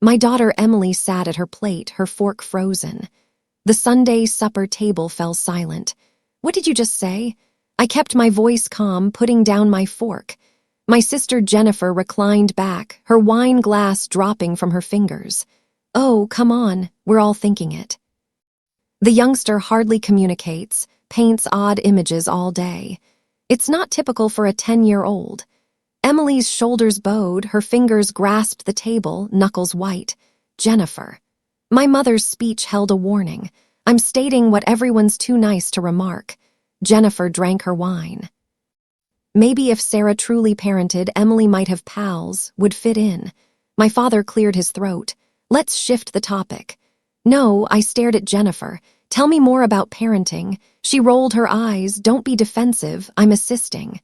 My daughter Emily sat at her plate, her fork frozen. The Sunday supper table fell silent. "What did you just say?" I kept my voice calm, putting down my fork. My sister Jennifer reclined back, her wine glass dropping from her fingers. "Oh, come on, we're all thinking it." The youngster hardly communicates, paints odd images all day. It's not typical for a 10-year-old. Emily's shoulders bowed, her fingers grasped the table, knuckles white. "Jennifer." My mother's speech held a warning. I'm stating what everyone's too nice to remark. Jennifer drank her wine. Maybe if Sarah truly parented, Emily might have pals, would fit in. My father cleared his throat. "Let's shift the topic." "No," I stared at Jennifer. "Tell me more about parenting." She rolled her eyes. "Don't be defensive, I'm assisting."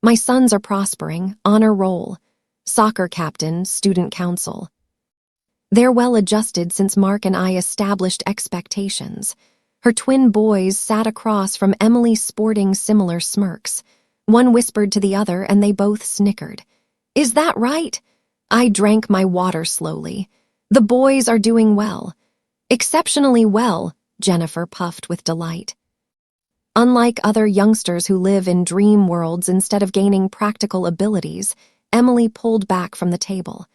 "My sons are prospering, honor roll. Soccer captain, student council." They're well adjusted since Mark and I established expectations. Her twin boys sat across from Emily sporting similar smirks. One whispered to the other and they both snickered. "Is that right?" I drank my water slowly. "The boys are doing well." "Exceptionally well," Jennifer puffed with delight. Unlike other youngsters who live in dream worlds instead of gaining practical abilities, Emily pulled back from the table.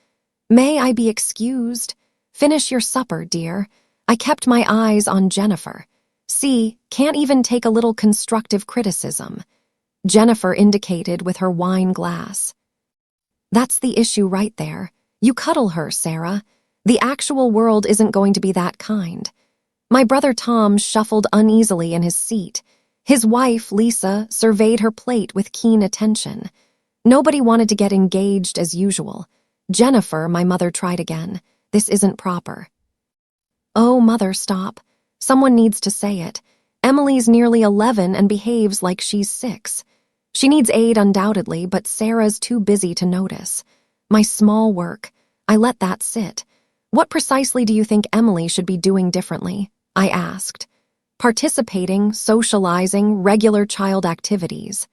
"May I be excused?" "Finish your supper, dear." I kept my eyes on Jennifer. "See, can't even take a little constructive criticism." Jennifer indicated with her wine glass. "That's the issue right there. You cuddle her, Sarah. The actual world isn't going to be that kind." My brother Tom shuffled uneasily in his seat. His wife, Lisa, surveyed her plate with keen attention. Nobody wanted to get engaged as usual. "Jennifer," my mother tried again. "This isn't proper." "Oh, Mother, stop. Someone needs to say it. Emily's nearly 11 and behaves like she's 6. She needs aid undoubtedly, but Sarah's too busy to notice. My small work. I let that sit. What precisely do you think Emily should be doing differently?" I asked. "Participating, socializing, regular child activities."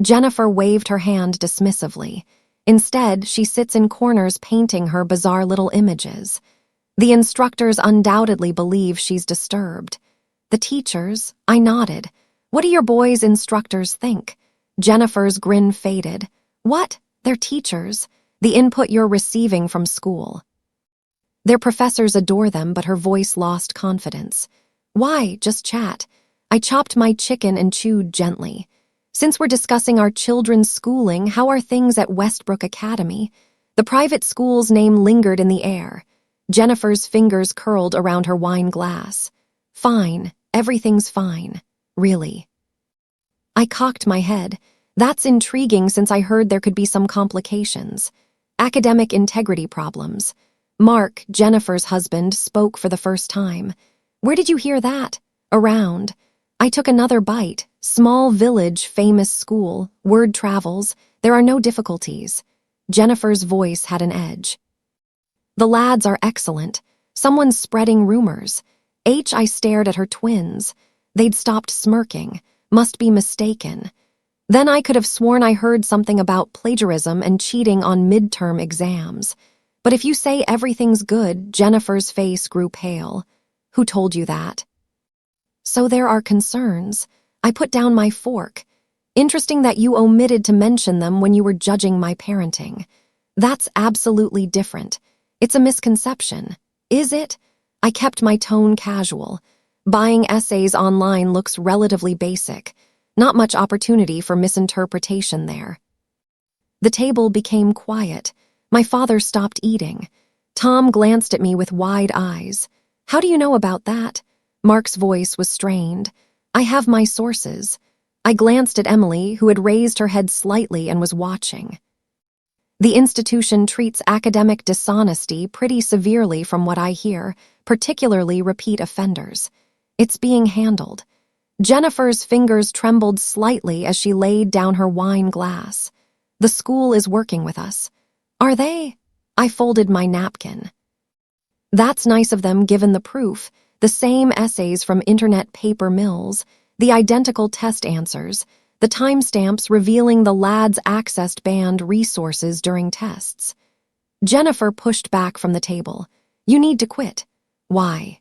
Jennifer waved her hand dismissively. Instead, she sits in corners painting her bizarre little images. The instructors undoubtedly believe she's disturbed. The teachers, I nodded. "What do your boys' instructors think?" Jennifer's grin faded. "What? They're teachers. The input you're receiving from school." "Their professors adore them," but her voice lost confidence. "Why? Just chat." I chopped my chicken and chewed gently. "Since we're discussing our children's schooling, how are things at Westbrook Academy?" The private school's name lingered in the air. Jennifer's fingers curled around her wine glass. "Fine. Everything's fine. Really." I cocked my head. That's intriguing since I heard there could be some complications. Academic integrity problems. Mark, Jennifer's husband, spoke for the first time. "Where did you hear that?" "Around." I took another bite. "Small village, famous school, word travels, there are no difficulties." Jennifer's voice had an edge. "The lads are excellent. Someone's spreading rumors." I stared at her twins. They'd stopped smirking. Must be mistaken. Then I could have sworn I heard something about plagiarism and cheating on midterm exams. "But if you say everything's good," Jennifer's face grew pale. "Who told you that?" "So there are concerns." I put down my fork. "Interesting that you omitted to mention them when you were judging my parenting." "That's absolutely different. It's a misconception." "Is it?" I kept my tone casual. Buying essays online looks relatively basic. Not much opportunity for misinterpretation there. The table became quiet. My father stopped eating. Tom glanced at me with wide eyes. "How do you know about that?" Mark's voice was strained. "I have my sources." I glanced at Emily, who had raised her head slightly and was watching. "The institution treats academic dishonesty pretty severely from what I hear, particularly repeat offenders. It's being handled." Jennifer's fingers trembled slightly as she laid down her wine glass. "The school is working with us." "Are they?" I folded my napkin. "That's nice of them given the proof. The same essays from internet paper mills, the identical test answers, the timestamps revealing the lads accessed banned resources during tests." Jennifer pushed back from the table. You need to quit. Why?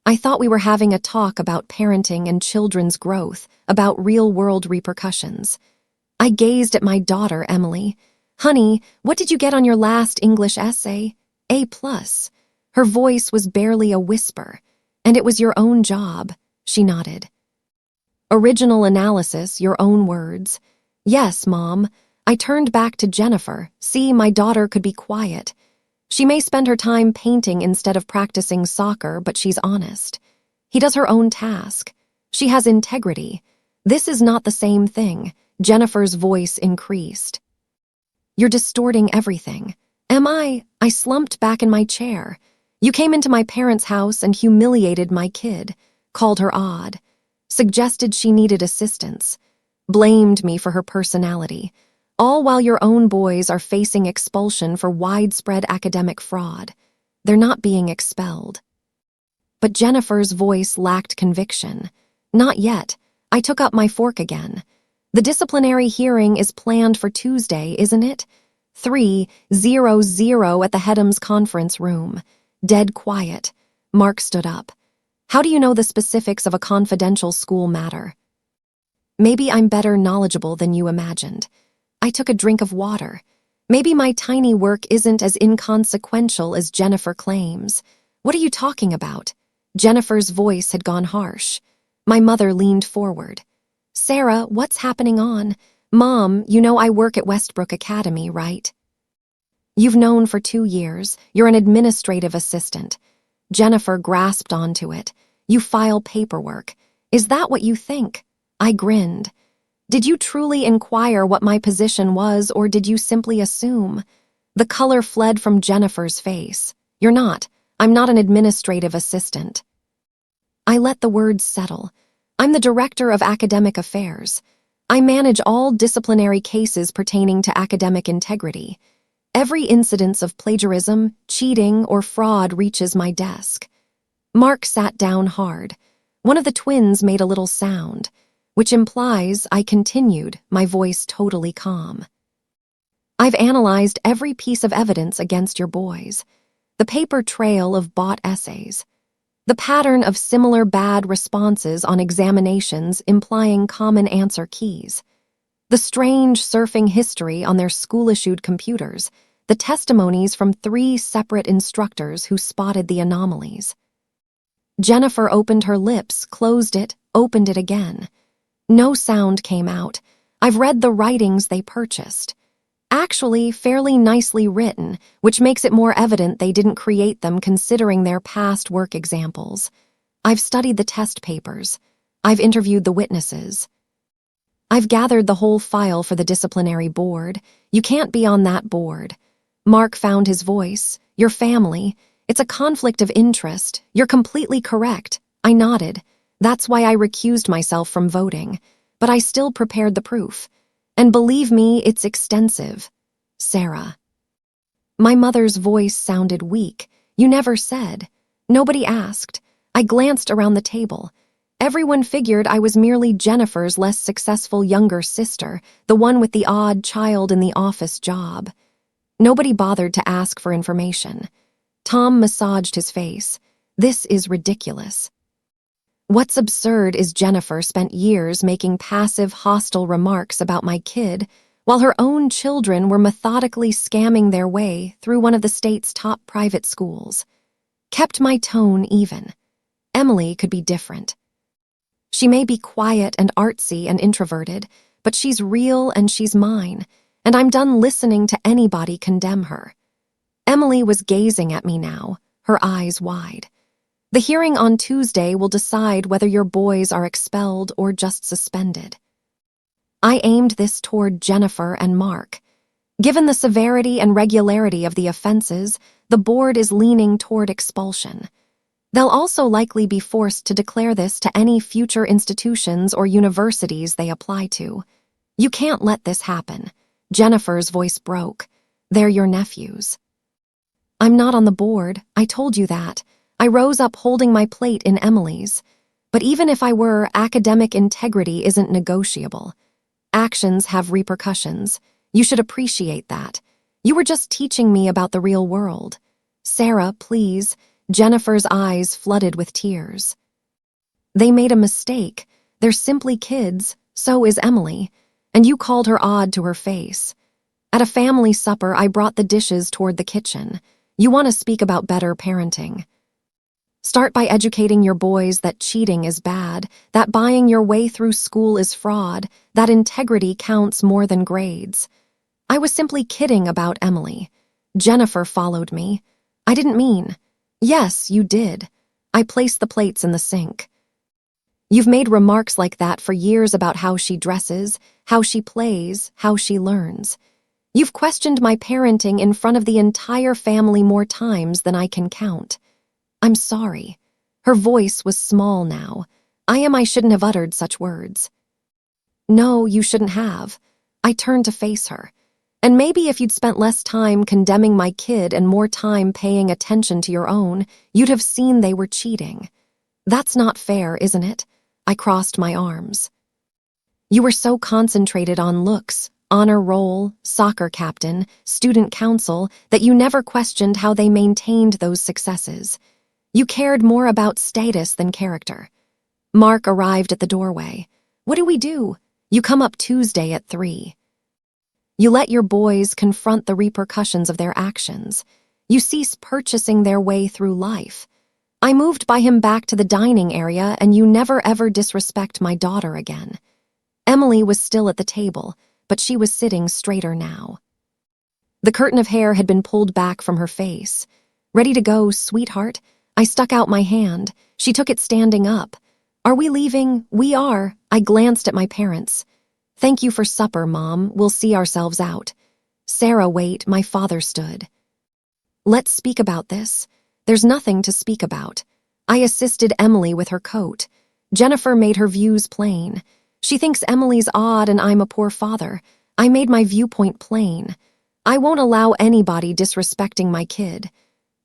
I thought we were having a talk about parenting and children's growth, about real-world repercussions. I gazed at my daughter, Emily. Honey, what did you get on your last English essay? A+. Her voice was barely a whisper. And it was your own job, she nodded. Original analysis, your own words. Yes, Mom. I turned back to Jennifer. See, my daughter could be quiet. She may spend her time painting instead of practicing soccer, but she's honest. He does her own task. She has integrity. This is not the same thing. Jennifer's voice increased. You're distorting everything. Am I? I slumped back in my chair. You came into my parents' house and humiliated my kid, called her odd, suggested she needed assistance, blamed me for her personality, all while your own boys are facing expulsion for widespread academic fraud. They're not being expelled. But Jennifer's voice lacked conviction. Not yet. I took up my fork again. The disciplinary hearing is planned for Tuesday, isn't it? 3:00 at the Headham's conference room. Dead quiet. Mark stood up. How do you know the specifics of a confidential school matter? Maybe I'm better knowledgeable than you imagined. I took a drink of water. Maybe my tiny work isn't as inconsequential as Jennifer claims. What are you talking about? Jennifer's voice had gone harsh. My mother leaned forward. Sarah, what's happening on? Mom, you know I work at Westbrook Academy, right? You've known for 2 years. You're an administrative assistant. Jennifer grasped onto it. You file paperwork. Is that what you think? I grinned. Did you truly inquire what my position was, or did you simply assume? The color fled from Jennifer's face. You're not. I'm not an administrative assistant. I let the words settle. I'm the director of academic affairs. I manage all disciplinary cases pertaining to academic integrity. Every incidence of plagiarism, cheating, or fraud reaches my desk. Mark sat down hard. One of the twins made a little sound, which implies I continued, my voice totally calm. I've analyzed every piece of evidence against your boys. The paper trail of bought essays. The pattern of similar bad responses on examinations implying common answer keys. The strange surfing history on their school-issued computers, the testimonies from 3 separate instructors who spotted the anomalies. Jennifer opened her lips, closed it, opened it again. No sound came out. I've read the writings they purchased. Actually, fairly nicely written, which makes it more evident they didn't create them considering their past work examples. I've studied the test papers. I've interviewed the witnesses. I've gathered the whole file for the disciplinary board. You can't be on that board. Mark found his voice. Your family. It's a conflict of interest. You're completely correct. I nodded. That's why I recused myself from voting. But I still prepared the proof. And believe me, it's extensive. Sarah. My mother's voice sounded weak. You never said. Nobody asked. I glanced around the table. Everyone figured I was merely Jennifer's less successful younger sister, the one with the odd child in the office job. Nobody bothered to ask for information. Tom massaged his face. This is ridiculous. What's absurd is Jennifer spent years making passive, hostile remarks about my kid, while her own children were methodically scamming their way through one of the state's top private schools. Kept my tone even. Emily could be different. She may be quiet and artsy and introverted, but she's real and she's mine, and I'm done listening to anybody condemn her. Emily was gazing at me now, her eyes wide. The hearing on Tuesday will decide whether your boys are expelled or just suspended. I aimed this toward Jennifer and Mark. Given the severity and regularity of the offenses, the board is leaning toward expulsion. They'll also likely be forced to declare this to any future institutions or universities they apply to. You can't let this happen. Jennifer's voice broke. They're your nephews. I'm not on the board. I told you that. I rose up holding my plate in Emily's. But even if I were, academic integrity isn't negotiable. Actions have repercussions. You should appreciate that. You were just teaching me about the real world. Sarah, please. Jennifer's eyes flooded with tears. They made a mistake. They're simply kids. So is Emily. And you called her odd to her face. At a family supper, I brought the dishes toward the kitchen. You want to speak about better parenting. Start by educating your boys that cheating is bad, that buying your way through school is fraud, that integrity counts more than grades. I was simply kidding about Emily. Jennifer followed me. I didn't mean. Yes, you did. I placed the plates in the sink. You've made remarks like that for years about how she dresses, how she plays, how she learns. You've questioned my parenting in front of the entire family more times than I can count. I'm sorry. Her voice was small now. I shouldn't have uttered such words. No, you shouldn't have. I turned to face her. And maybe if you'd spent less time condemning my kid and more time paying attention to your own, you'd have seen they were cheating. That's not fair, isn't it? I crossed my arms. You were so concentrated on looks, honor roll, soccer captain, student council, that you never questioned how they maintained those successes. You cared more about status than character. Mark arrived at the doorway. What do we do? You come up Tuesday at 3. You let your boys confront the repercussions of their actions. You cease purchasing their way through life. I moved by him back to the dining area, and you never ever disrespect my daughter again. Emily was still at the table, but she was sitting straighter now. The curtain of hair had been pulled back from her face. Ready to go, sweetheart? I stuck out my hand. She took it standing up. Are we leaving? We are. I glanced at my parents. Thank you for supper, Mom. We'll see ourselves out. Sarah, wait, my father stood. Let's speak about this. There's nothing to speak about. I assisted Emily with her coat. Jennifer made her views plain. She thinks Emily's odd and I'm a poor father. I made my viewpoint plain. I won't allow anybody disrespecting my kid.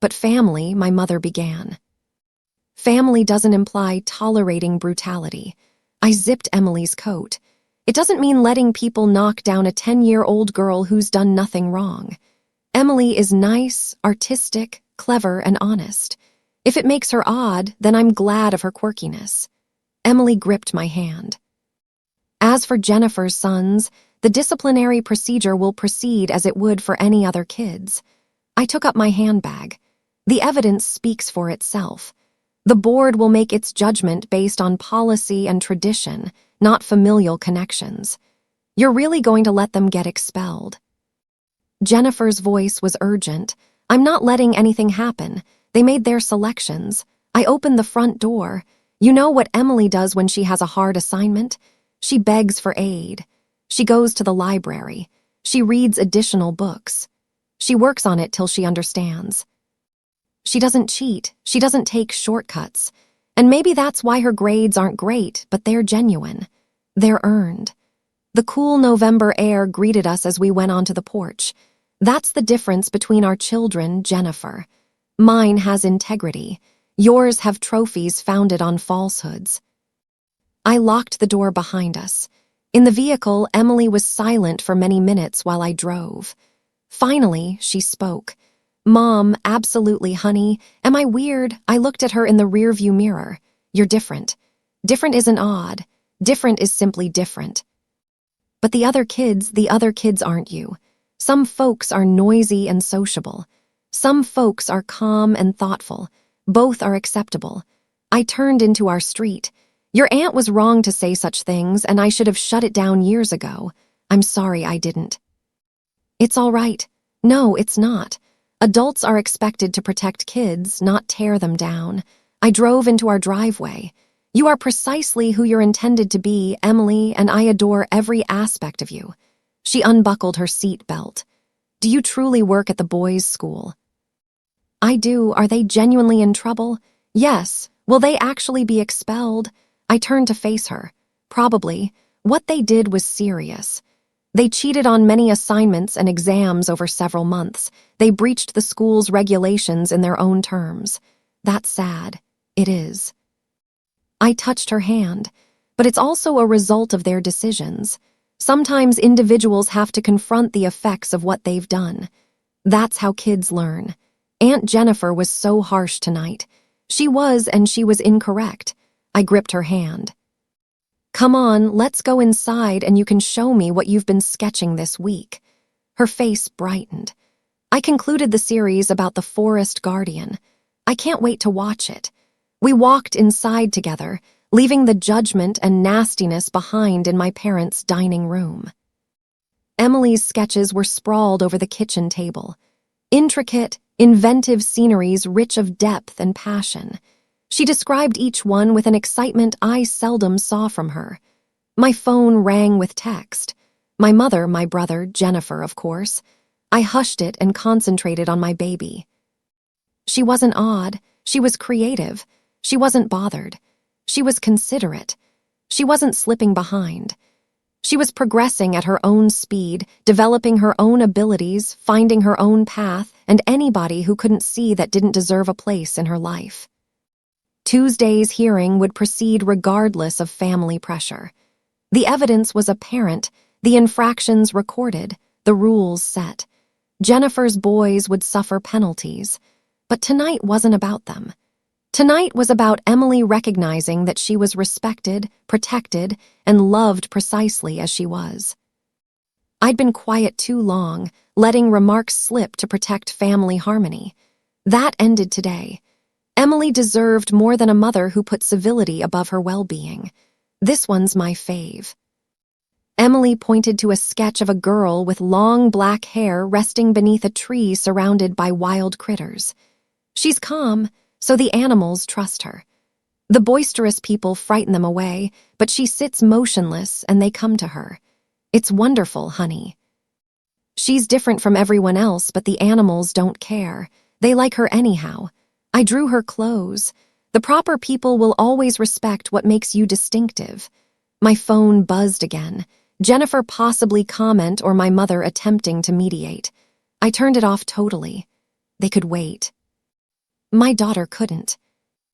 But family, my mother began. Family doesn't imply tolerating brutality. I zipped Emily's coat. It doesn't mean letting people knock down a 10-year-old girl who's done nothing wrong. Emily is nice, artistic, clever, and honest. If it makes her odd, then I'm glad of her quirkiness. Emily gripped my hand. As for Jennifer's sons, the disciplinary procedure will proceed as it would for any other kids. I took up my handbag. The evidence speaks for itself. The board will make its judgment based on policy and tradition, not familial connections. You're really going to let them get expelled? Jennifer's voice was urgent. I'm not letting anything happen. They made their selections. I opened the front door. You know what Emily does when she has a hard assignment? She begs for aid. She goes to the library. She reads additional books. She works on it till she understands. She doesn't cheat. She doesn't take shortcuts. And maybe that's why her grades aren't great, but they're genuine. They're earned. The cool November air greeted us as we went onto the porch. That's the difference between our children, Jennifer. Mine has integrity. Yours have trophies founded on falsehoods. I locked the door behind us. In the vehicle, Emily was silent for many minutes while I drove. Finally, she spoke. Mom, absolutely, honey. Am I weird? I looked at her in the rearview mirror. You're different. Different isn't odd. Different is simply different. But the other kids aren't you. Some folks are noisy and sociable. Some folks are calm and thoughtful. Both are acceptable. I turned into our street. Your aunt was wrong to say such things, and I should have shut it down years ago. I'm sorry I didn't. It's all right. No, it's not. Adults are expected to protect kids, not tear them down. I drove into our driveway. You are precisely who you're intended to be, Emily, and I adore every aspect of you. She unbuckled her seat belt. Do you truly work at the boys' school? I do. Are they genuinely in trouble? Yes. Will they actually be expelled? I turned to face her. Probably. What they did was serious. They cheated on many assignments and exams over several months. They breached the school's regulations in their own terms. That's sad. It is. I touched her hand, but it's also a result of their decisions. Sometimes individuals have to confront the effects of what they've done. That's how kids learn. Aunt Jennifer was so harsh tonight. She was, and she was incorrect. I gripped her hand. Come on, let's go inside and you can show me what you've been sketching this week. Her face brightened. I concluded the series about the forest guardian. I can't wait to watch it. We walked inside together, leaving the judgment and nastiness behind in my parents' dining room. Emily's sketches were sprawled over the kitchen table. Intricate, inventive sceneries rich of depth and passion. She described each one with an excitement I seldom saw from her. My phone rang with text. My mother, my brother, Jennifer, of course. I hushed it and concentrated on my baby. She wasn't odd. She was creative. She wasn't bothered. She was considerate. She wasn't slipping behind. She was progressing at her own speed, developing her own abilities, finding her own path, and anybody who couldn't see that didn't deserve a place in her life. Tuesday's hearing would proceed regardless of family pressure. The evidence was apparent, the infractions recorded, the rules set. Jennifer's boys would suffer penalties, but tonight wasn't about them. Tonight was about Emily recognizing that she was respected, protected, and loved precisely as she was. I'd been quiet too long, letting remarks slip to protect family harmony. That ended today. Emily deserved more than a mother who put civility above her well-being. This one's my fave. Emily pointed to a sketch of a girl with long black hair resting beneath a tree surrounded by wild critters. She's calm, so the animals trust her. The boisterous people frighten them away, but she sits motionless and they come to her. It's wonderful, honey. She's different from everyone else, but the animals don't care. They like her anyhow. I drew her close. The proper people will always respect what makes you distinctive. My phone buzzed again. Jennifer possibly comment or my mother attempting to mediate. I turned it off totally. They could wait. My daughter couldn't.